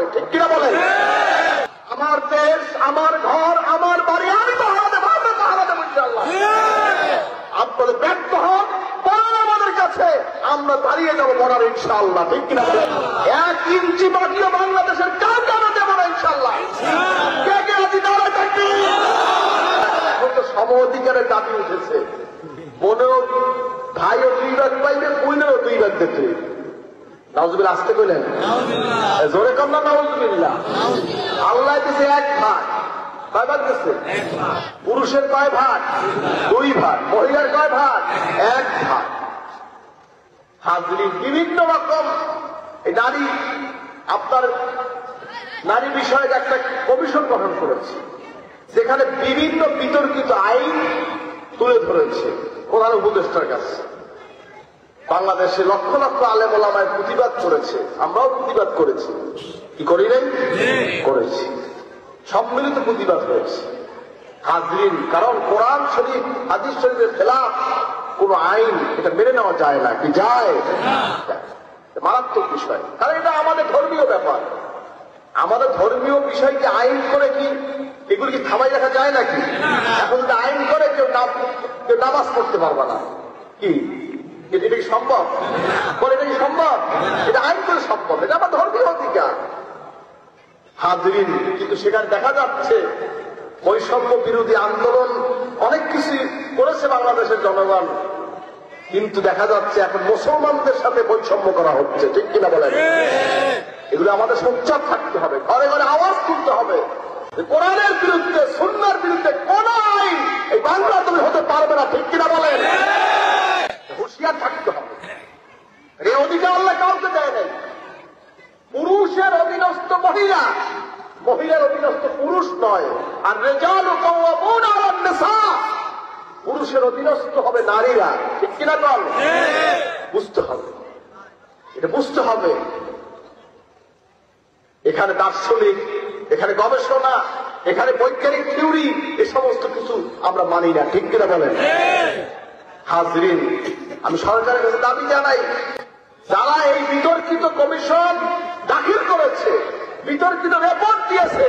হবে, ঠিক কিনা বলেন? আমার দেশ, আমার ঘর, আমার বাড়ি, আমি পাহারা দেবো, আমরা পাহারা দেবো ইনশাআল্লাহ। আপনাদের ব্যর্থ হন আমাদের কাছে, আমরা দাঁড়িয়ে যাবো মরার ইনশাআল্লাহ, ঠিক কিনা বলেন? 1 ইঞ্চি মাটিও বাংলাদেশের কাউকে আমরা দেবো না ইনশাআল্লাহ। কে কে আছি দাঁড়ায় থাকবি? এখন তো সম অধিকারের দাবি উঠেছে, বোনেও ভাইও 2 ভাগ পাইবে, বোনেরও 2 ভাগ দিতে। নাউজুবিল্লাহ, আসতে কইলেন জোরে কম না? নাউজুবিল্লাহ। আল্লাহ দিয়েছে 1 ভাগ, কয় ভাগ দিচ্ছে? পুরুষের কয় ভাগ? 2 ভাগ। মহিলার কয় ভাগ? 1 ভাগ। হাজরিন, বিভিন্ন রকম এই নারী, আপনার নারী বিষয়ে একটা কমিশন গঠন করেছে, যেখানে বিভিন্ন বিতর্কিত আইন তুলে ধরেছে প্রধান উপদেষ্টার কাছে। বাংলাদেশে লক্ষ লক্ষ আলেম ওলামায় প্রতিবাদ করেছে, আমরাও প্রতিবাদ করেছি, কি করি নাই? করেছি, সম্মিলিত প্রতিবাদ হয়েছে। হাজরিন, কারণ কোরআন শরীফ হাদিস শরীফের খেলাফ কোন আইন এটা মেনে নেওয়া যায় না, কি যায়? মারাত্মক বিষয়, কারণ এটা আমাদের ধর্মীয় ব্যাপার। আমাদের ধর্মীয় বিষয়কে আইন করে কি এগুলি কি থামাই রাখা যায় নাকি? এখন যদি আইন করে কেউ নামাজ পড়তে পারবে না, কি এটা কি সম্ভব? এটা কি সম্ভব? এটা আইন করে সম্ভব, এটা আমার ধর্মীয় অধিকার। হাজরিন, কিন্তু সেখানে দেখা যাচ্ছে বৈষম্য বিরোধী আন্দোলন অনেক কিছু করেছে বাংলাদেশের জনগণ, কিন্তু দেখা যাচ্ছে এখন মুসলমানদের সাথে বৈষম্য করা হচ্ছে, ঠিক কিনা বলেন? এগুলো আমাদের সোচ্চার থাকতে হবে, ঘরে ঘরে আওয়াজ তুলতে হবে। কোরআনের বিরুদ্ধে, সুন্নাহর বিরুদ্ধে কোন আইন এই বাংলা তুমি হতে পারবে না, ঠিক কিনা বলেন? হুঁশিয়ার থাকতে হবে। এই অধিকার আল্লাহ কাউকে দেয় নাই। পুরুষের অধীনস্থ মহিলা, মহিলার অধীনস্থ পুরুষ নয়। আর রিজালু কাওয়ামুনা আলান নিসা, পুরুষের অধীনস্থ হবে নারীরা, ঠিক কিনা বল? বুঝতে হবে, এটা বুঝতে হবে। এখানে দার্শনিক, এখানে গবেষণা, এখানে বৈজ্ঞানিক থিওরি, এ সমস্ত কিছু আমরা মানি না, ঠিক কিনা বলেন? হাজরিন, আমি সরকারের কাছে দাবি জানাই, যারা এই বিতর্কিত কমিশন দাখিল করেছে, বিতর্কিত রিপোর্ট দিয়েছে,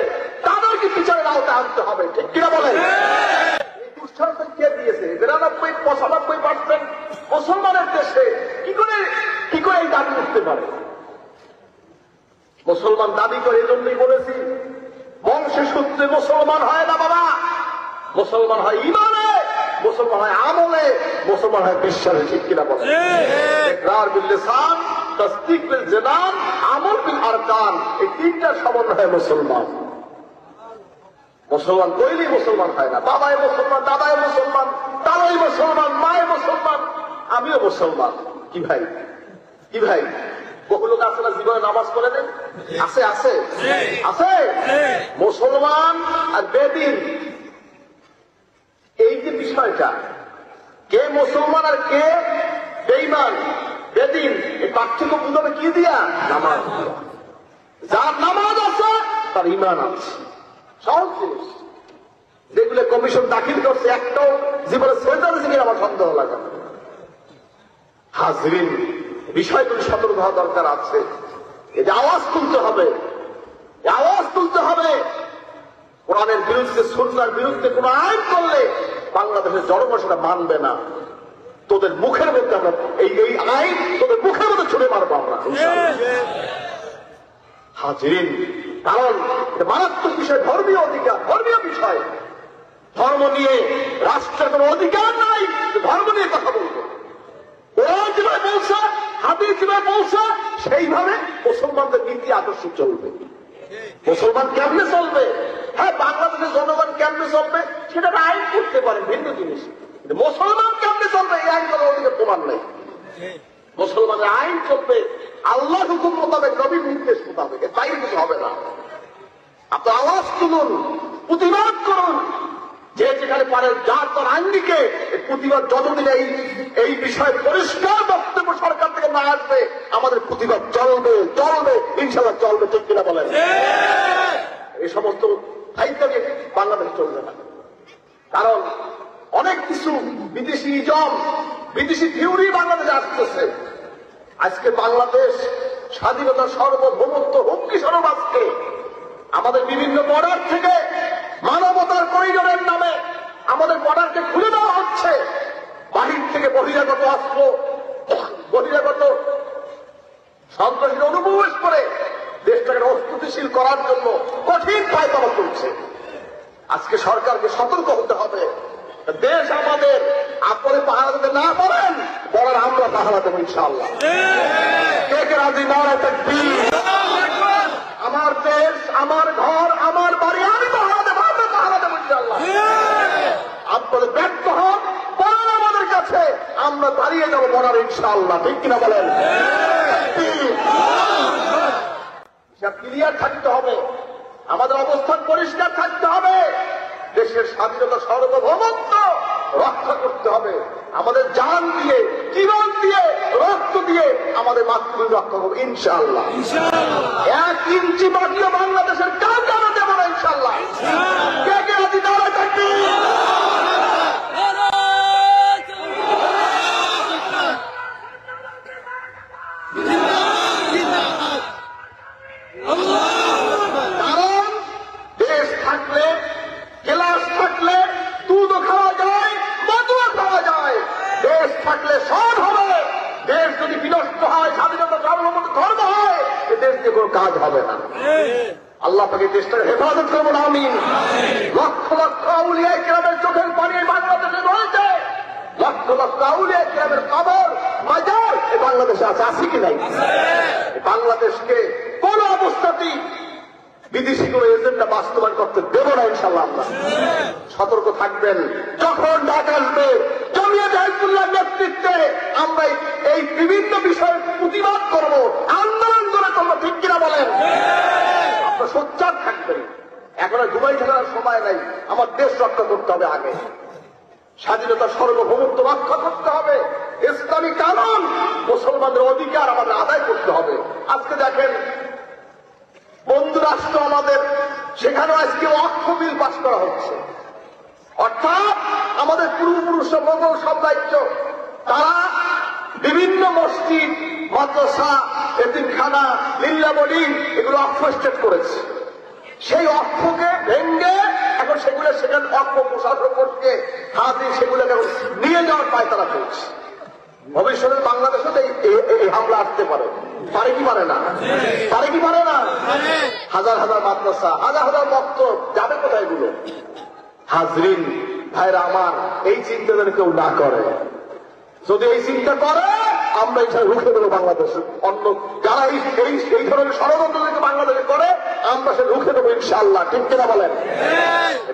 তাদেরকে বিচারের আওতায় আনতে হবে, ঠিক কিনা বলেন? এই দুঃশাসন কে দিয়েছে? 92-95% মুসলমানের দেশে কি করে এই দাবি উঠতে পারে? মুসলমান দাবি করে, এই জন্যই বলেছি, বংশে সূত্রে মুসলমান হয় না বাবা। মুসলমান হয় ইমানে, মুসলমান হয় আমলে, মুসলমান হয় বিশ্বাসে, ঠিক কিনা বলেন? ইকরার বিল লিসান, তাসদীক বিল জানান, আমল বিল আরকান, এই 3টা সমন্বয়ে মুসলমান। মুসলমান কইলেই মুসলমান হয় না। বাবাই মুসলমান, দাদাই মুসলমান, তারাই মুসলমান, মায়ে মুসলমান, আমিও মুসলমান। কি ভাই, কি ভাই? বহু লোক আছে না জীবনে নামাজ পড়ে দেন? আছে, আছে, আছে। মুসলমান আর বেদিন, এই যে বিষয়টা, কে মুসলমান আর কে বেঈমান, বেদিন, এই পার্থক্য বুঝাবে কি দিয়া? নামাজ। যার নামাজ আছে তার ঈমান আছে, সহজ জিনিস। যেগুলো কমিশন দাখিল করছে একটাও জীবনে সেন্টারে জিনিস আমার সন্দেহ লাগে। হাজরিন, বিষয়গুলি সতর্ক হওয়া দরকার আছে। এই যে আওয়াজ তুলতে হবে, আওয়াজ তুলতে হবে। কোরআনের বিরুদ্ধে, সুন্নাহর বিরুদ্ধে কোন আইন করলে বাংলাদেশের জনগণ সেটা মানবে না। তোদের মুখের মধ্যে আমরা এই আইন তোদের মুখের মধ্যে ছুড়ে মারবো আমরা। হাজরিন, কারণ মারাত্মক বিষয়, ধর্মীয় অধিকার, ধর্মীয় বিষয়। ধর্ম নিয়ে রাষ্ট্রের কোন অধিকার নাই ধর্ম নিয়ে কথা বলবো। কোরআন যেভাবে বলছে, হাদিস যেভাবে বলছে, সেইভাবে মুসলমানদের নীতি আদর্শ চলবে। মুসলমান কেমনে চলবে? হ্যাঁ, বাংলাদেশের জনগণ কেমনে চলবে সেটা আইন করতে পারে, ভিন্ন জিনিস। কিন্তু মুসলমান কেমনে চলবে এই আইন করার অধিকার প্রমাণ নেই। মুসলমানের আইন চলবে আল্লাহ হুকুম মোতাবেক, নবীর নির্দেশ মোতাবেক, এর বাইরে কিছু হবে না। আপনি আওয়াজ তুলুন, প্রতিবাদ করুন, যে যেখানে পারে, যার তার আইনকে প্রতিবাদ। যতদিন এই বিষয়ে পরিষ্কার বক্তব্য সরকার থেকে না আসবে, আমাদের প্রতিবাদ চলবে, চলবে, ইনশাআল্লাহ চলবে, ঠিক কিনা বলেন? এই সমস্ত সাহিত্যকে বাংলাদেশ চলবে না। কারণ অনেক কিছু বিদেশি ইজম, বিদেশি থিওরি বাংলাদেশে আসতেছে। আজকে বাংলাদেশ স্বাধীনতা সার্বভৌমত্ব হুমকি স্বরূপ আজকে আমাদের বিভিন্ন বর্ডার থেকে মানবতার করিডোরের নামে আমাদের বর্ডারকে খুলে দেওয়া হচ্ছে। বাহির থেকে বহিরাগত অস্ত্র, বহিরাগত সন্ত্রাসীরা অনুপ্রবেশ করে দেশটাকে অস্থিতিশীল করার জন্য কঠিন পায়তারা চলছে। আজকে সরকারকে সতর্ক হতে হবে। দেশ আমাদের, আপনি পাহারা দিতে না পারেন, বলার আমরা পাহারা দেবো ইনশাআল্লাহ। কে কে রাজি? নারায়ে তাকবীর। আমার দেশ, আমার ঘর, আমার বাড়ি, আমি পাহারা দেবো, আমরা পাহারা দেবো ইনশাআল্লাহ। আপনাদের ব্যর্থ হন, বলার আমাদের কাছে, আমরা দাঁড়িয়ে যাবো বলার ইনশাআল্লাহ। ঠিক কিনা বলেন? ক্লিয়ার থাকতে হবে, আমাদের অবস্থান পরিষ্কার থাকতে হবে। দেশের স্বাধীনতা সার্বভৌমত্ব রক্ষা করতে হবে। আমাদের জান দিয়ে, জীবন দিয়ে, রক্ত দিয়ে আমাদের মাতৃভূমি রক্ষা করবো ইনশাআল্লাহ। 1 ইঞ্চি মাটিও বাংলাদেশের কাউকে আমরা দেবো না ইনশাআল্লাহ। কে কে রাজি? নারায়ে তাকবীর। কারণ দেশ থাকলে, গেলাস থাকলে দুধও খাওয়া যায়, মধুও খাওয়া যায়। দেশ থাকলে সব হবে। দেশ যদি বিনষ্ট হয়, স্বাধীনতা সার্বভৌমত্ব ধর্ম হয়, এ দেশ দিয়ে কোনো কাজ হবে না। আল্লাহ তাকে দেশটাকে হেফাজত করবো না আমিন। লক্ষ লক্ষ আউলিয়া কিরামের চোখের পানি বাংলাদেশে রয়েছে। লক্ষ লক্ষ আউলিয়া কিরামের কবর, মাজার এ বাংলাদেশে আছে কি নাই? বাংলাদেশকে কোন অবস্থাতেই বিদেশি কোন এজেন্ডা বাস্তবায়ন করতে দেব না ইনশাআল্লাহ। আমরা সতর্ক থাকবেন। যখন ডাক আসবে জমিয়তে হিজবুল্লাহর নেতৃত্বে আমরা এই বিভিন্ন বিষয়ে প্রতিবাদ করব, আন্দোলন করে করবো। ঠিক কিনা বলেন? আপনারা সোচ্চার থাকবেন। এখন আর ঘুমাই থাকার সময় নাই। আমার দেশ রক্ষা করতে হবে আগে। স্বাধীনতা সার্বভৌমত্ব রক্ষা করতে হবে। ইসলামী কানুন, মুসলমানদের অধিকার আমাদের আদায় করতে হবে। আজকে দেখেন বন্ধু রাষ্ট্র আমাদের, সেখানেও আজকে ওয়াকফ বিল পাস করা হচ্ছে। অর্থাৎ আমাদের পূর্বপুরুষ মোগল সাম্রাজ্য তারা বিভিন্ন মসজিদ, মাদ্রাসা, এতিমখানা, লিল্লাবলি এগুলো ওয়াকফ স্টেট করেছে। সেই অক্ষকে ভেঙ্গে এখন সেগুলো সেখানে অক্ষ প্রশাসন করতে হাতে সেগুলোকে নিয়ে যাওয়ার পায়তারা চলছে। ভবিষ্যতে বাংলাদেশে এই হামলা আসতে পারে। পারে কি পারে না? পারে কি পারে না? হাজার হাজার মাদ্রাসা, হাজার হাজার মক্তব যাবে কোথায় এগুলো? হাজরিন ভাইরা আমার, এই চিন্তা যেন কেউ না করে। যদি এই চিন্তা করে আমরা এখানে রুখে দেবো বাংলাদেশে। অন্য যারা এই ধরনের ষড়যন্ত্র যদি বাংলাদেশে করে আমরা সে রুখে দেবো ইনশাআল্লাহ। ঠিক কিনা বলেন?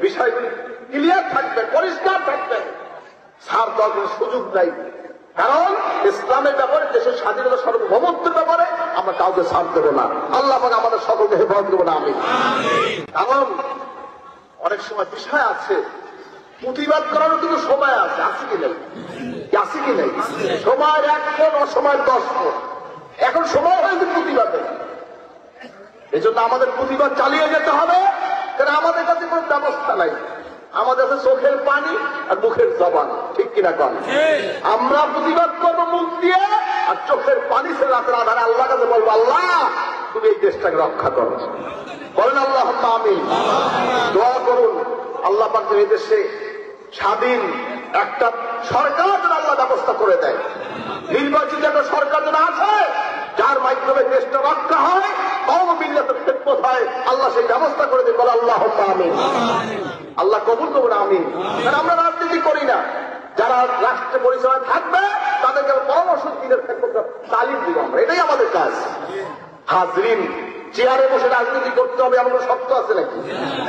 বিষয়গুলি ক্লিয়ার থাকবে, পরিষ্কার থাকবে। ছাড় দেওয়ার কোনো সুযোগ নাই। কারণ ইসলামের ব্যাপারে, দেশের স্বাধীনতা সার্বভৌমত্বের ব্যাপারে আমরা কাউকে ছাড় দেবো না। আল্লাহ পাক আমাদের সকলকে হেফাজত দেবো না আমি। কারণ অনেক সময় বিষয় আছে, প্রতিবাদ করারও কিন্তু সময় আছে। আছে কি নেই? আছে কি নেই? সময়ের 1 কোণ, অসময়ের 10 কোণ। এখন সময় হয়েছে প্রতিবাদে। এই জন্য আমাদের প্রতিবাদ চালিয়ে যেতে হবে। কারণ আমাদের কাছে কোনো ব্যবস্থা নাই। আমাদের কাছে চোখের পানি আর মুখের জবান। ঠিক কিনা কন? আমরা প্রতিবাদ করবো মুখ দিয়ে, আর চোখের পানি সে রাতের আধারে আল্লাহ কাছে বলবো, আল্লাহ তুমি এই দেশটাকে রক্ষা করো। বলেন আল্লাহুম্মা আমিন। দোয়া করুন আল্লাহ পাক এই দেশে স্বাধীন একটা সরকার যেন আল্লাহ ব্যবস্থা করে দেয়। নির্বাচিত একটা সরকার যেন আছে, যার মাধ্যমে দেশটা রক্ষা হয়, কওম মিল্লাতের খেদমত হয়। আল্লাহ সেই ব্যবস্থা করে দেয়। বলে আল্লাহুম্মা আমিন। আল্লাহ কবুল করুন আমিন। কারণ আমরা রাজনীতি করি না। যারা রাষ্ট্র পরিচালনায় থাকবে তাদেরকে পরামর্শ দিনের ক্ষেত্রে তালিম দিব আমরা। এটাই আমাদের কাজ। হাজরিন, চেয়ারে বসে রাজনীতি করতে হবে এমন শর্ত আছে নাকি?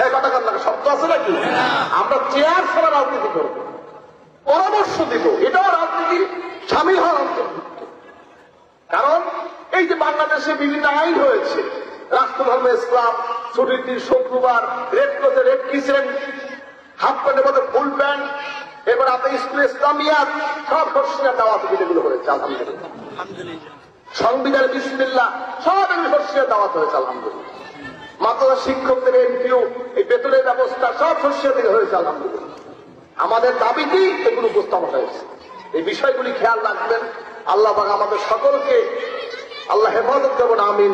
এই কথা কার লাগে শর্ত আছে নাকি? আমরা চেয়ার ছাড়া রাজনীতি করব, পরামর্শ দিব, এটাও রাজনীতির সামিল হওয়ার অন্তর্ভুক্ত। কারণ এই যে বাংলাদেশে বিভিন্ন আইন হয়েছে, রাষ্ট্রধর্ম ইসলাম, ছুটির দিন শুক্রবার, রেড ক্রসে রেড কিচেন, হাফ প্যান্টের মধ্যে ফুল প্যান্ট, এবার আপনার স্কুল ইসলামিয়াত, সব ধর্ষণের দাওয়াত যেগুলো হয়েছে আলহামদুলিল্লাহ। সংবিধান বিসমিল্লাহ, সব এগুলো ধর্ষণের দাওয়াত হয়েছে আলহামদুলিল্লাহ। মাদ্রাসা শিক্ষকদের এমপিও, এই বেতনের ব্যবস্থা সব ধর্ষণের দিকে হয়েছে আলহামদুলিল্লাহ। আমাদের দাবিতেই এগুলো উপস্থাপন হয়েছে। এই বিষয়গুলি খেয়াল রাখবেন। আল্লাহ পাক আমাদের সকলকে আল্লাহ হেফাজত করবেন, আমিন।